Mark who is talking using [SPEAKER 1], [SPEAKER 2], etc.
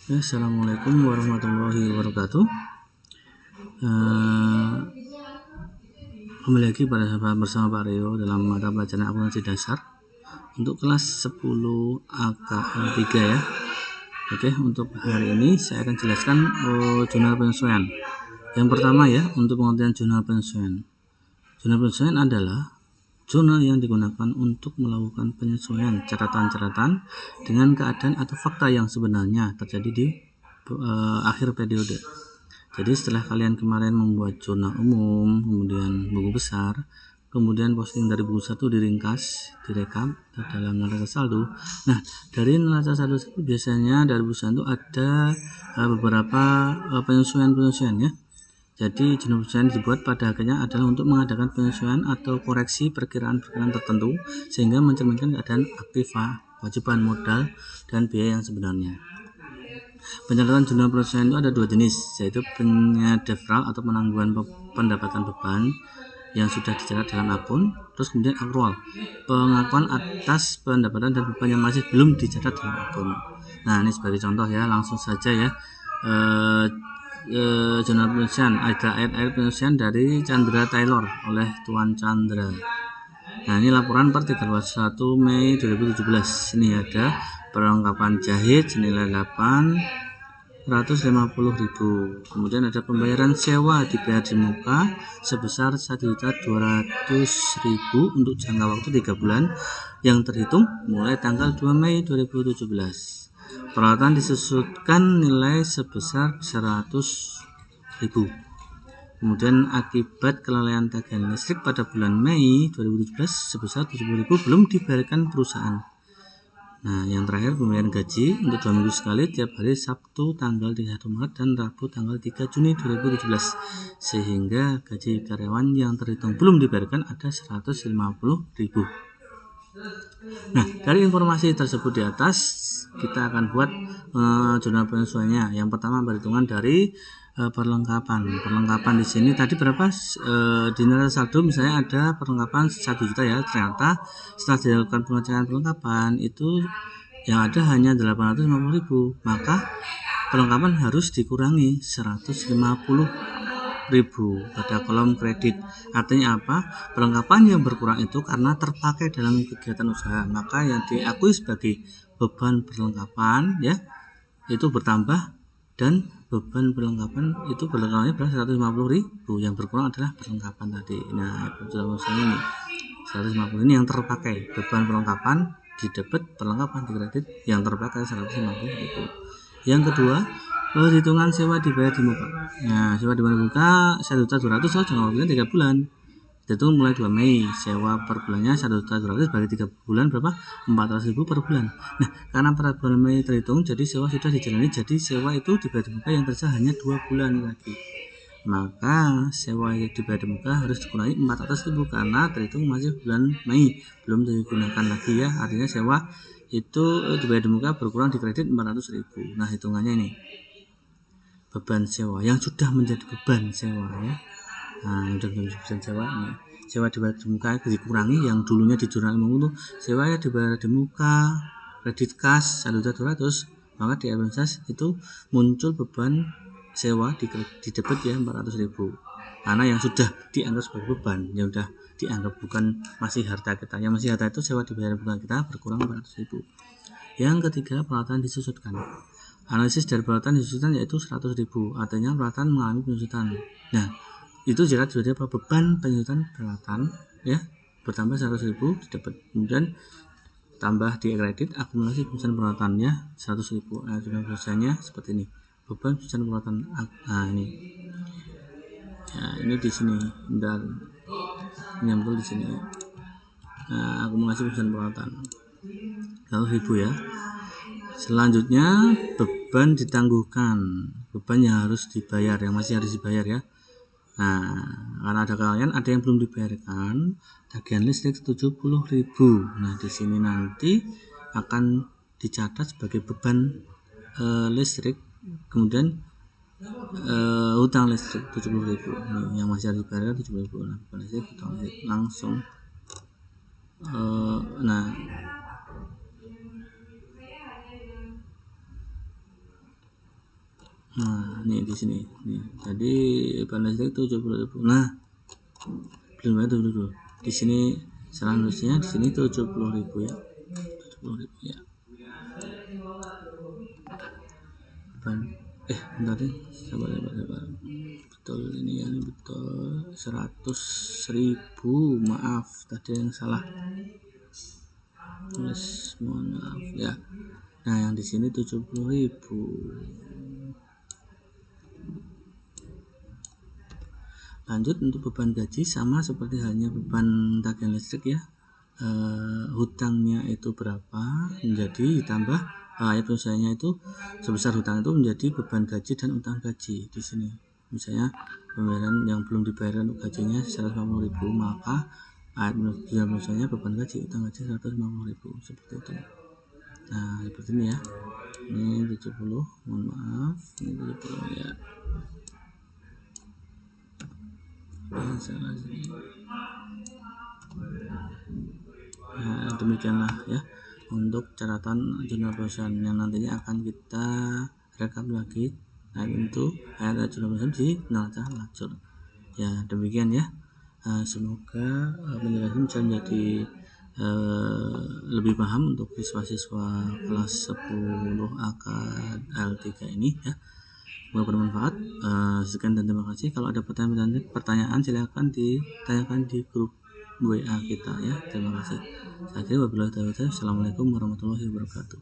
[SPEAKER 1] Assalamualaikum warahmatullahi wabarakatuh. Kembali lagi bersama Pak Rio dalam mata pelajaran akuntansi dasar untuk kelas 10 AKL 3 ya. Oke, untuk hari ini saya akan jelaskan jurnal penyesuaian. Yang pertama ya, untuk pengertian jurnal penyesuaian. Jurnal penyesuaian adalah jurnal yang digunakan untuk melakukan penyesuaian catatan-catatan dengan keadaan atau fakta yang sebenarnya terjadi di akhir periode. Jadi setelah kalian kemarin membuat jurnal umum, kemudian buku besar, kemudian posting dari buku satu diringkas, direkap ke dalam neraca saldo. Nah, dari neraca saldo itu biasanya dari buku satu ada beberapa penyesuaian ya. Jadi jurnal penyesuaian dibuat pada akhirnya adalah untuk mengadakan penyesuaian atau koreksi perkiraan-perkiraan tertentu sehingga mencerminkan keadaan aktif, kewajiban modal dan biaya yang sebenarnya. Pencatatan jurnal penyesuaian itu ada dua jenis, yaitu penyadefral atau penangguhan pendapatan beban yang sudah dicatat dalam akun, terus kemudian akrual, pengakuan atas pendapatan dan beban yang masih belum dicatat dalam akun. Nah, ini sebagai contoh ya, langsung saja ya. Jurnal penyesuaian, ada ayat-ayat penyesuaian dari Chandra Taylor oleh Tuan Chandra. Nah, ini laporan per 31 Mei 2017. Ini ada perlengkapan jahit senilai 850.000. Kemudian ada pembayaran sewa dibayar di muka sebesar 1.200.000 untuk jangka waktu 3 bulan yang terhitung mulai tanggal 2 Mei 2017. Peralatan disusutkan nilai sebesar 100.000. Kemudian akibat kelalaian tagihan listrik pada bulan Mei 2017 sebesar 70.000 belum dibayarkan perusahaan. Nah, yang terakhir pembayaran gaji untuk 2 minggu sekali tiap hari Sabtu tanggal 31 Maret dan Rabu tanggal 3 Juni 2017 sehingga gaji karyawan yang terhitung belum dibayarkan ada 150.000. Nah, dari informasi tersebut di atas kita akan buat jurnal penyesuaiannya. Yang pertama perhitungan dari perlengkapan di sini tadi berapa di neraca saldo misalnya ada perlengkapan 1 juta ya, ternyata setelah dilakukan pengecekan perlengkapan itu yang ada hanya 850.000, maka perlengkapan harus dikurangi 150.000 pada kolom kredit. Artinya apa? Perlengkapan yang berkurang itu karena terpakai dalam kegiatan usaha, maka yang diakui sebagai beban perlengkapan ya itu bertambah dan beban perlengkapan itu berlengkapannya berapa 150.000, yang berkurang adalah perlengkapan tadi. Nah, ini 150 ini yang terpakai, beban perlengkapan di debit, perlengkapan di kredit, yang terpakai 150.000. Yang kedua, perhitungan sewa dibayar di muka. Nah, sewa dibayar di muka 1.200.000 jangka waktunya 3 bulan. Itu mulai 2 Mei, sewa per bulannya 1.200.000 bagi 3 bulan berapa? 400.000 per bulan. Nah, karena per bulan Mei terhitung, jadi sewa sudah dijalani, jadi sewa itu dibayar di muka yang terasa hanya 2 bulan lagi. Maka sewa yang dibayar di muka harus dikurangi 400.000 karena terhitung masih bulan Mei, belum digunakan lagi ya. Artinya sewa itu dibayar di muka berkurang di kredit 400.000. Nah, hitungannya ini beban sewa yang sudah menjadi beban sewa ya. Nah, yang sudah menjadi beban sewa ini sewa dibayar di muka dikurangi yang dulunya di jurnal umum itu sewa ya dibayar di muka kredit kas 1.200, maka di administrasi itu muncul beban sewa di debit ya 400.000 karena yang sudah dianggap sebagai beban, yang sudah dianggap bukan masih harta kita, yang masih harta itu sewa dibayar bukan kita berkurang 400.000. Yang ketiga, peralatan disusutkan. Analisis dari peralatan disusutkan yaitu 100.000, artinya peralatan mengalami penyusutan. Nah, itu jika terjadi beban penyusutan peralatan ya bertambah 100.000 di debit, kemudian tambah di kredit akumulasi penyusutan peralatannya 100.000. Nah, biasanya seperti ini beban penyusutan peralatan. Nah, ini ya, ini di sini dan nyambung di sini. Nah, akumulasi penyusutan peralatan 100.000 ya. Selanjutnya beban ditangguhkan, beban yang harus dibayar, yang masih harus dibayar ya. Nah, karena ada kalian ada yang belum dibayarkan, tagihan listrik 70.000. Nah, di sini nanti akan dicatat sebagai beban listrik, kemudian hutang listrik 70.000. Nih, yang masih harus dibayar 70.000. Nah, beban listrik hutang listrik langsung. Nah, ini di sini. Nih, tadi beban listrik 70.000. Nah, belum ada dulu. Di sini selanjutnya di sini 70.000 ya. 70.000 ya. Beban bentar deh. Sabar. Betul ini ya, ini betul 100.000. Maaf, tadi yang salah. Tulis, mohon maaf ya. Nah, yang di sini 70.000. Lanjut untuk beban gaji sama seperti halnya beban tagihan listrik ya. Hutangnya itu berapa menjadi ditambah ayat usahanya itu sebesar hutang itu menjadi beban gaji dan utang gaji di sini. Misalnya pembayaran yang belum dibayar untuk gajinya 150.000, maka ayat usahanya beban gaji utang gaji 150.000 seperti itu. Nah, seperti ini ya. Ini 70, mohon maaf, ini 70 ya. Nah, demikianlah ya untuk catatan jurnal perusahaan yang nantinya akan kita rekap lagi. Nah, itu ayat jurnal perusahaan di neraca lacur. Ya, demikian ya. Semoga penjelasan bisa menjadi lebih paham untuk siswa-siswa kelas 10 akad L3 ini ya. Semoga bermanfaat. Sekian dan terima kasih. Kalau ada pertanyaan silakan ditanyakan di grup WA kita ya. Terima kasih. Saya kira wabillahi taufiq. Assalamualaikum warahmatullahi wabarakatuh.